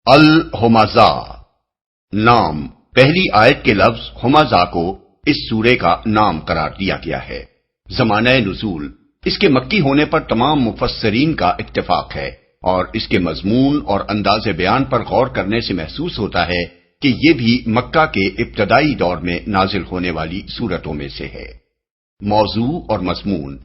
الہمزہ نام پہلی آیت کے لفظ ہمزہ کو اس سورے کا نام قرار دیا گیا ہے۔ زمانہ نزول اس کے مکی ہونے پر تمام مفسرین کا اتفاق ہے اور اس کے مضمون اور انداز بیان پر غور کرنے سے محسوس ہوتا ہے کہ یہ بھی مکہ کے ابتدائی دور میں نازل ہونے والی سورتوں میں سے ہے۔ موضوع اور مضمون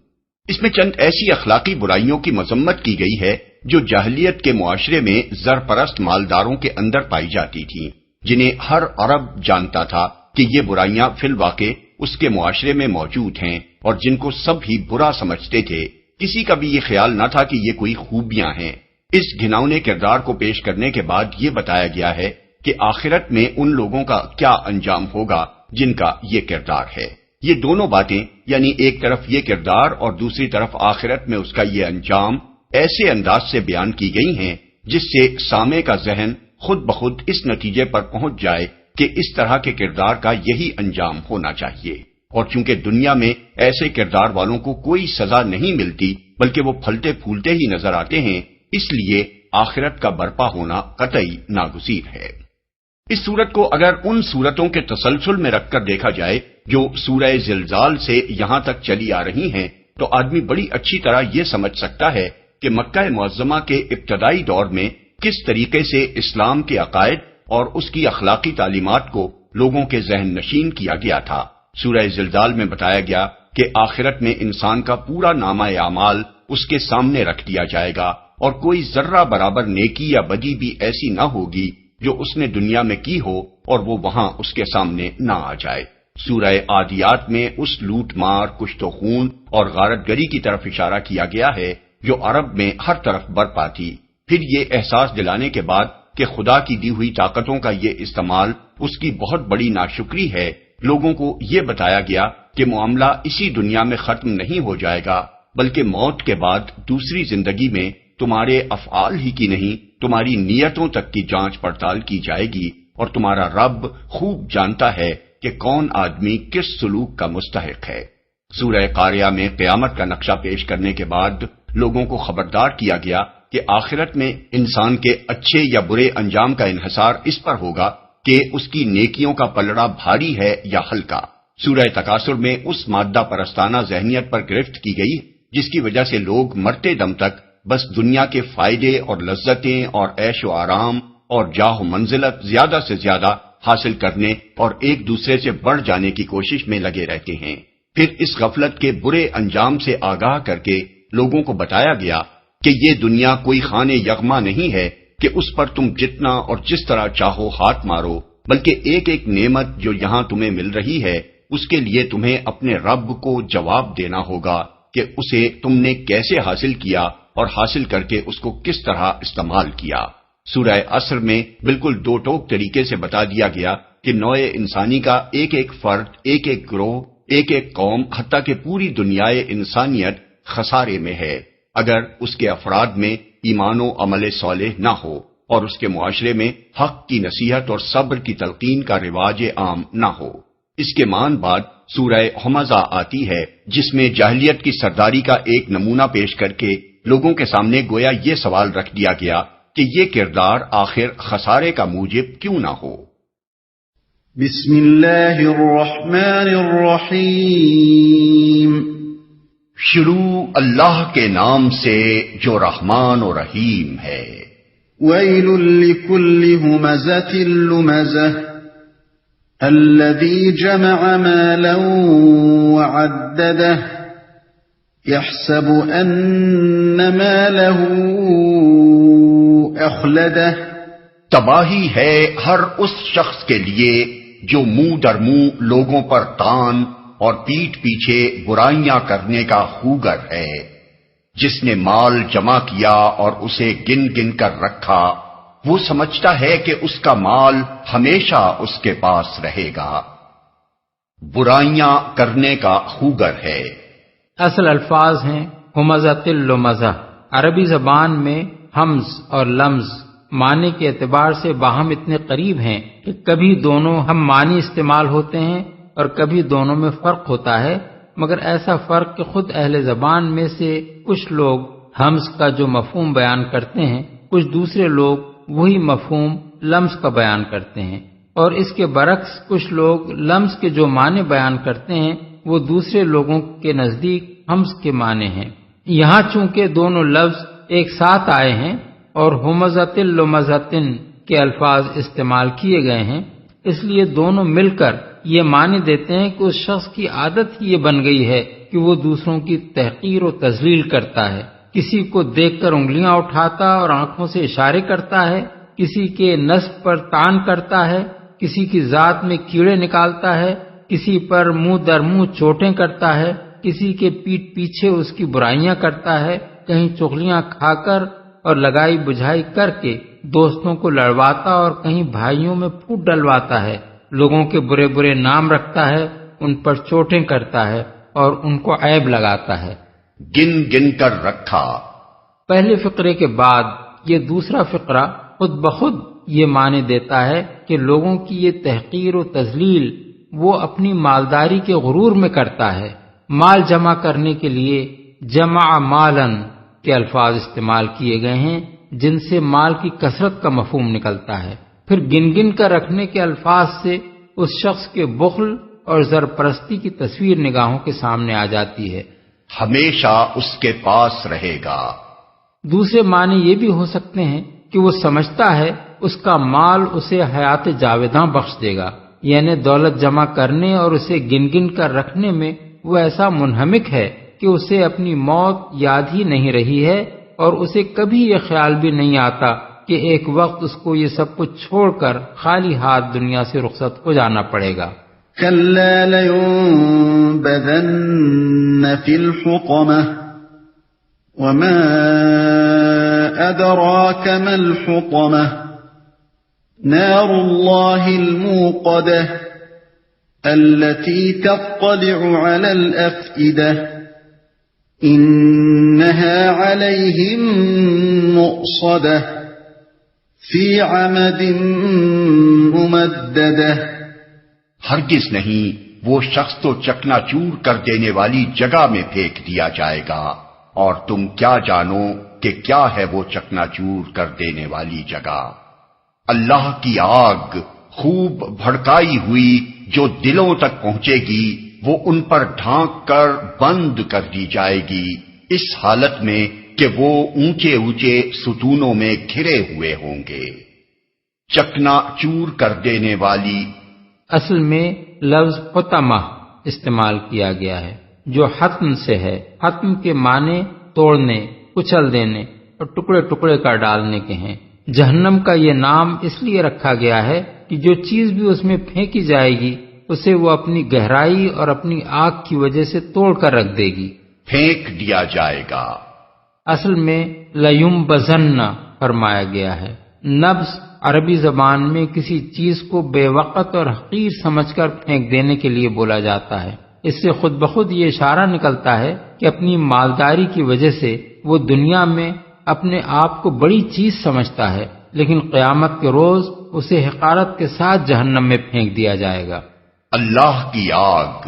اس میں چند ایسی اخلاقی برائیوں کی مذمت کی گئی ہے جو جاہلیت کے معاشرے میں زرپرست مالداروں کے اندر پائی جاتی تھیں، جنہیں ہر عرب جانتا تھا کہ یہ برائیاں فی الواقع اس کے معاشرے میں موجود ہیں اور جن کو سب ہی برا سمجھتے تھے۔ کسی کا بھی یہ خیال نہ تھا کہ یہ کوئی خوبیاں ہیں۔ اس گھناؤنے کردار کو پیش کرنے کے بعد یہ بتایا گیا ہے کہ آخرت میں ان لوگوں کا کیا انجام ہوگا جن کا یہ کردار ہے۔ یہ دونوں باتیں یعنی ایک طرف یہ کردار اور دوسری طرف آخرت میں اس کا یہ انجام ایسے انداز سے بیان کی گئی ہیں جس سے سامع کا ذہن خود بخود اس نتیجے پر پہنچ جائے کہ اس طرح کے کردار کا یہی انجام ہونا چاہیے، اور چونکہ دنیا میں ایسے کردار والوں کو کوئی سزا نہیں ملتی بلکہ وہ پھلتے پھولتے ہی نظر آتے ہیں، اس لیے آخرت کا برپا ہونا قطعی ناگزیر ہے۔ اس سورت کو اگر ان سورتوں کے تسلسل میں رکھ کر دیکھا جائے جو سورہ زلزال سے یہاں تک چلی آ رہی ہیں تو آدمی بڑی اچھی طرح یہ سمجھ سکتا ہے کہ مکہ معظمہ کے ابتدائی دور میں کس طریقے سے اسلام کے عقائد اور اس کی اخلاقی تعلیمات کو لوگوں کے ذہن نشین کیا گیا تھا۔ سورہ زلزال میں بتایا گیا کہ آخرت میں انسان کا پورا نامہ اعمال اس کے سامنے رکھ دیا جائے گا اور کوئی ذرہ برابر نیکی یا بدی بھی ایسی نہ ہوگی جو اس نے دنیا میں کی ہو اور وہ وہاں اس کے سامنے نہ آ جائے۔ سورہ عادیات میں اس لوٹ مار، کشت و خون اور غارت گری کی طرف اشارہ کیا گیا ہے جو عرب میں ہر طرف برپا تھی۔ پھر یہ احساس دلانے کے بعد کہ خدا کی دی ہوئی طاقتوں کا یہ استعمال اس کی بہت بڑی ناشکری ہے، لوگوں کو یہ بتایا گیا کہ معاملہ اسی دنیا میں ختم نہیں ہو جائے گا بلکہ موت کے بعد دوسری زندگی میں تمہارے افعال ہی کی نہیں تمہاری نیتوں تک کی جانچ پڑتال کی جائے گی، اور تمہارا رب خوب جانتا ہے کہ کون آدمی کس سلوک کا مستحق ہے۔ سورہ قاریہ میں قیامت کا نقشہ پیش کرنے کے بعد لوگوں کو خبردار کیا گیا کہ آخرت میں انسان کے اچھے یا برے انجام کا انحصار اس پر ہوگا کہ اس کی نیکیوں کا پلڑا بھاری ہے یا ہلکا۔ سورہ تکاثر میں اس مادہ پرستانہ ذہنیت پر گرفت کی گئی جس کی وجہ سے لوگ مرتے دم تک بس دنیا کے فائدے اور لذتیں اور عیش و آرام اور جاہ و منزلت زیادہ سے زیادہ حاصل کرنے اور ایک دوسرے سے بڑھ جانے کی کوشش میں لگے رہتے ہیں۔ پھر اس غفلت کے برے انجام سے آگاہ کر کے لوگوں کو بتایا گیا کہ یہ دنیا کوئی خانہ یغما نہیں ہے کہ اس پر تم جتنا اور جس طرح چاہو ہاتھ مارو، بلکہ ایک ایک نعمت جو یہاں تمہیں مل رہی ہے اس کے لیے تمہیں اپنے رب کو جواب دینا ہوگا کہ اسے تم نے کیسے حاصل کیا اور حاصل کر کے اس کو کس طرح استعمال کیا۔ سورہ عصر میں بالکل دو ٹوک طریقے سے بتا دیا گیا کہ نوع انسانی کا ایک ایک فرد، ایک ایک گروہ، ایک ایک قوم، حتیٰ کہ پوری دنیائے انسانیت خسارے میں ہے اگر اس کے افراد میں ایمان و عمل صالح نہ ہو اور اس کے معاشرے میں حق کی نصیحت اور صبر کی تلقین کا رواج عام نہ ہو۔ اس کے مان بعد سورہ ہمزہ آتی ہے جس میں جاہلیت کی سرداری کا ایک نمونہ پیش کر کے لوگوں کے سامنے گویا یہ سوال رکھ دیا گیا کہ یہ کردار آخر خسارے کا موجب کیوں نہ ہو۔ بسم اللہ الرحمن الرحیم شروع اللہ کے نام سے جو رحمان و رحیم ہے۔ ویل لکل ہمزۃ لمزہ الذی جمع مالا وعددہ يحسب ان ماله اخلدہ تباہی ہے ہر اس شخص کے لیے جو منہ در منہ لوگوں پر تان اور پیٹھ پیچھے برائیاں کرنے کا خوگر ہے، جس نے مال جمع کیا اور اسے گن گن کر رکھا، وہ سمجھتا ہے کہ اس کا مال ہمیشہ اس کے پاس رہے گا۔ برائیاں کرنے کا خوگر ہے۔ اصل الفاظ ہیں ہمزۃ اللمزہ۔ عربی زبان میں ہمز اور لمز معنی کے اعتبار سے باہم اتنے قریب ہیں کہ کبھی دونوں ہم معنی استعمال ہوتے ہیں اور کبھی دونوں میں فرق ہوتا ہے، مگر ایسا فرق کہ خود اہل زبان میں سے کچھ لوگ ہمز کا جو مفہوم بیان کرتے ہیں، کچھ دوسرے لوگ وہی مفہوم لمز کا بیان کرتے ہیں، اور اس کے برعکس کچھ لوگ لمز کے جو معنی بیان کرتے ہیں وہ دوسرے لوگوں کے نزدیک ہمز کے معنی ہیں۔ یہاں چونکہ دونوں لفظ ایک ساتھ آئے ہیں اور ہمزۃ لمزۃ کے الفاظ استعمال کیے گئے ہیں، اس لیے دونوں مل کر یہ معنی دیتے ہیں کہ اس شخص کی عادت ہی یہ بن گئی ہے کہ وہ دوسروں کی تحقیر و تذلیل کرتا ہے، کسی کو دیکھ کر انگلیاں اٹھاتا اور آنکھوں سے اشارے کرتا ہے، کسی کے نسب پر طعن کرتا ہے، کسی کی ذات میں کیڑے نکالتا ہے، کسی پر منہ در منہ چوٹیں کرتا ہے، کسی کے پیٹھ پیچھے اس کی برائیاں کرتا ہے، کہیں چغلیاں کھا کر اور لگائی بجھائی کر کے دوستوں کو لڑواتا اور کہیں بھائیوں میں پھوٹ ڈلواتا ہے، لوگوں کے برے برے نام رکھتا ہے، ان پر چوٹیں کرتا ہے اور ان کو عیب لگاتا ہے۔ گن گن کر رکھا۔ پہلے فقرے کے بعد یہ دوسرا فقرہ خود بخود یہ معنی دیتا ہے کہ لوگوں کی یہ تحقیر و تذلیل وہ اپنی مالداری کے غرور میں کرتا ہے۔ مال جمع کرنے کے لیے جمع مالن کے الفاظ استعمال کیے گئے ہیں جن سے مال کی کثرت کا مفہوم نکلتا ہے۔ پھر گن گن کر رکھنے کے الفاظ سے اس شخص کے بخل اور زرپرستی کی تصویر نگاہوں کے سامنے آ جاتی ہے۔ ہمیشہ اس کے پاس رہے گا۔ دوسرے معنی یہ بھی ہو سکتے ہیں کہ وہ سمجھتا ہے اس کا مال اسے حیات جاویداں بخش دے گا، یعنی دولت جمع کرنے اور اسے گن گن کر رکھنے میں وہ ایسا منہمک ہے کہ اسے اپنی موت یاد ہی نہیں رہی ہے، اور اسے کبھی یہ خیال بھی نہیں آتا کہ ایک وقت اس کو یہ سب کچھ چھوڑ کر خالی ہاتھ دنیا سے رخصت ہو جانا پڑے گا۔ كلا لينبذن في الحطمة وما أدراك ما الحطمة نار الله الموقدة التي تطلع على الأفئدة إنها عليهم مؤصدة في عمد ممددة۔ ہرگز نہیں، وہ شخص تو چکنا چور کر دینے والی جگہ میں پھینک دیا جائے گا، اور تم کیا جانو کہ کیا ہے وہ چکنا چور کر دینے والی جگہ۔ اللہ کی آگ خوب بھڑکائی ہوئی جو دلوں تک پہنچے گی، وہ ان پر ڈھانک کر بند کر دی جائے گی، اس حالت میں کہ وہ اونچے اونچے ستونوں میں گھرے ہوئے ہوں گے۔ چکنا چور کر دینے والی اصل میں لفظ حطمہ استعمال کیا گیا ہے جو حتم سے ہے۔ حتم کے معنی توڑنے، کچل دینے اور ٹکڑے ٹکڑے کر ڈالنے کے ہیں۔ جہنم کا یہ نام اس لیے رکھا گیا ہے کہ جو چیز بھی اس میں پھینکی جائے گی اسے وہ اپنی گہرائی اور اپنی آگ کی وجہ سے توڑ کر رکھ دے گی، پھینک دیا جائے گا۔ اصل میں لیمبذن فرمایا گیا ہے۔ نبض عربی زبان میں کسی چیز کو بے وقت اور حقیر سمجھ کر پھینک دینے کے لیے بولا جاتا ہے۔ اس سے خود بخود یہ اشارہ نکلتا ہے کہ اپنی مالداری کی وجہ سے وہ دنیا میں اپنے آپ کو بڑی چیز سمجھتا ہے، لیکن قیامت کے روز اسے حقارت کے ساتھ جہنم میں پھینک دیا جائے گا۔ اللہ کی آگ۔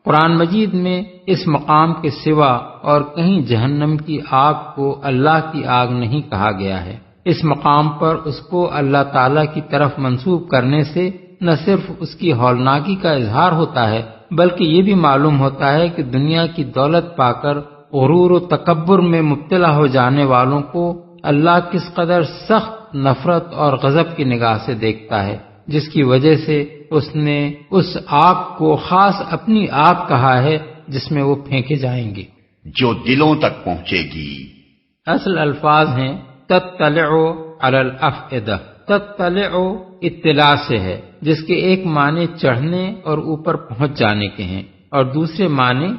قرآن مجید میں اس مقام کے سوا اور کہیں جہنم کی آگ کو اللہ کی آگ نہیں کہا گیا ہے۔ اس مقام پر اس کو اللہ تعالی کی طرف منسوب کرنے سے نہ صرف اس کی ہولناکی کا اظہار ہوتا ہے بلکہ یہ بھی معلوم ہوتا ہے کہ دنیا کی دولت پا کر غرور و تکبر میں مبتلا ہو جانے والوں کو اللہ کس قدر سخت نفرت اور غضب کی نگاہ سے دیکھتا ہے، جس کی وجہ سے اس نے اس آگ کو خاص اپنی آگ کہا ہے جس میں وہ پھینکے جائیں گے، جو دلوں تک پہنچے گی۔ اصل الفاظ ہیں تطلع علی الافئدہ۔ تطلع اطلاع سے ہے جس کے ایک معنی چڑھنے اور اوپر پہنچ جانے کے ہیں اور دوسرے معنی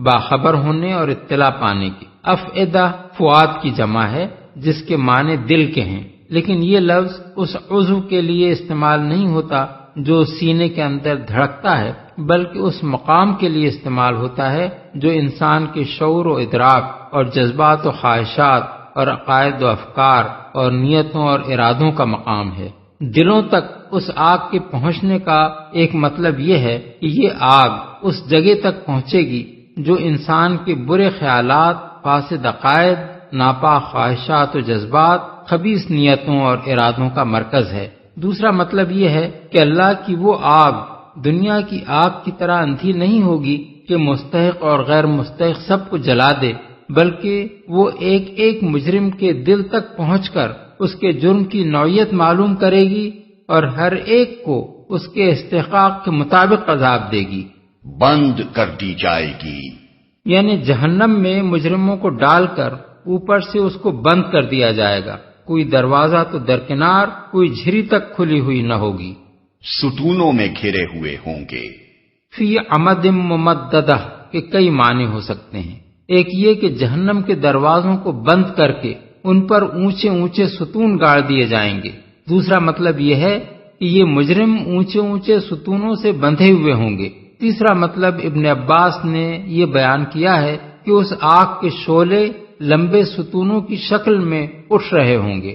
باخبر ہونے اور اطلاع پانے کے۔ افئدہ فؤاد کی جمع ہے جس کے معنی دل کے ہیں، لیکن یہ لفظ اس عضو کے لیے استعمال نہیں ہوتا جو سینے کے اندر دھڑکتا ہے بلکہ اس مقام کے لیے استعمال ہوتا ہے جو انسان کے شعور و ادراک اور جذبات و خواہشات اور عقائد و افکار اور نیتوں اور ارادوں کا مقام ہے۔ دلوں تک اس آگ کے پہنچنے کا ایک مطلب یہ ہے کہ یہ آگ اس جگہ تک پہنچے گی جو انسان کے برے خیالات، فاسد عقائد، ناپاک خواہشات و جذبات، خبیث نیتوں اور ارادوں کا مرکز ہے۔ دوسرا مطلب یہ ہے کہ اللہ کی وہ آگ دنیا کی آگ کی طرح اندھی نہیں ہوگی کہ مستحق اور غیر مستحق سب کو جلا دے، بلکہ وہ ایک ایک مجرم کے دل تک پہنچ کر اس کے جرم کی نوعیت معلوم کرے گی اور ہر ایک کو اس کے استحقاق کے مطابق عذاب دے گی۔ بند کر دی جائے گی، یعنی جہنم میں مجرموں کو ڈال کر اوپر سے اس کو بند کر دیا جائے گا، کوئی دروازہ تو درکنار، کوئی جھری تک کھلی ہوئی نہ ہوگی۔ ستونوں میں گھرے ہوئے ہوں گے۔ فی عمد ممددہ کے کئی معنی ہو سکتے ہیں۔ ایک یہ کہ جہنم کے دروازوں کو بند کر کے ان پر اونچے اونچے ستون گاڑ دیے جائیں گے۔ دوسرا مطلب یہ ہے کہ یہ مجرم اونچے اونچے ستونوں سے بندھے ہوئے ہوں گے۔ تیسرا مطلب ابن عباس نے یہ بیان کیا ہے کہ اس آگ کے شعلے لمبے ستونوں کی شکل میں اٹھ رہے ہوں گے۔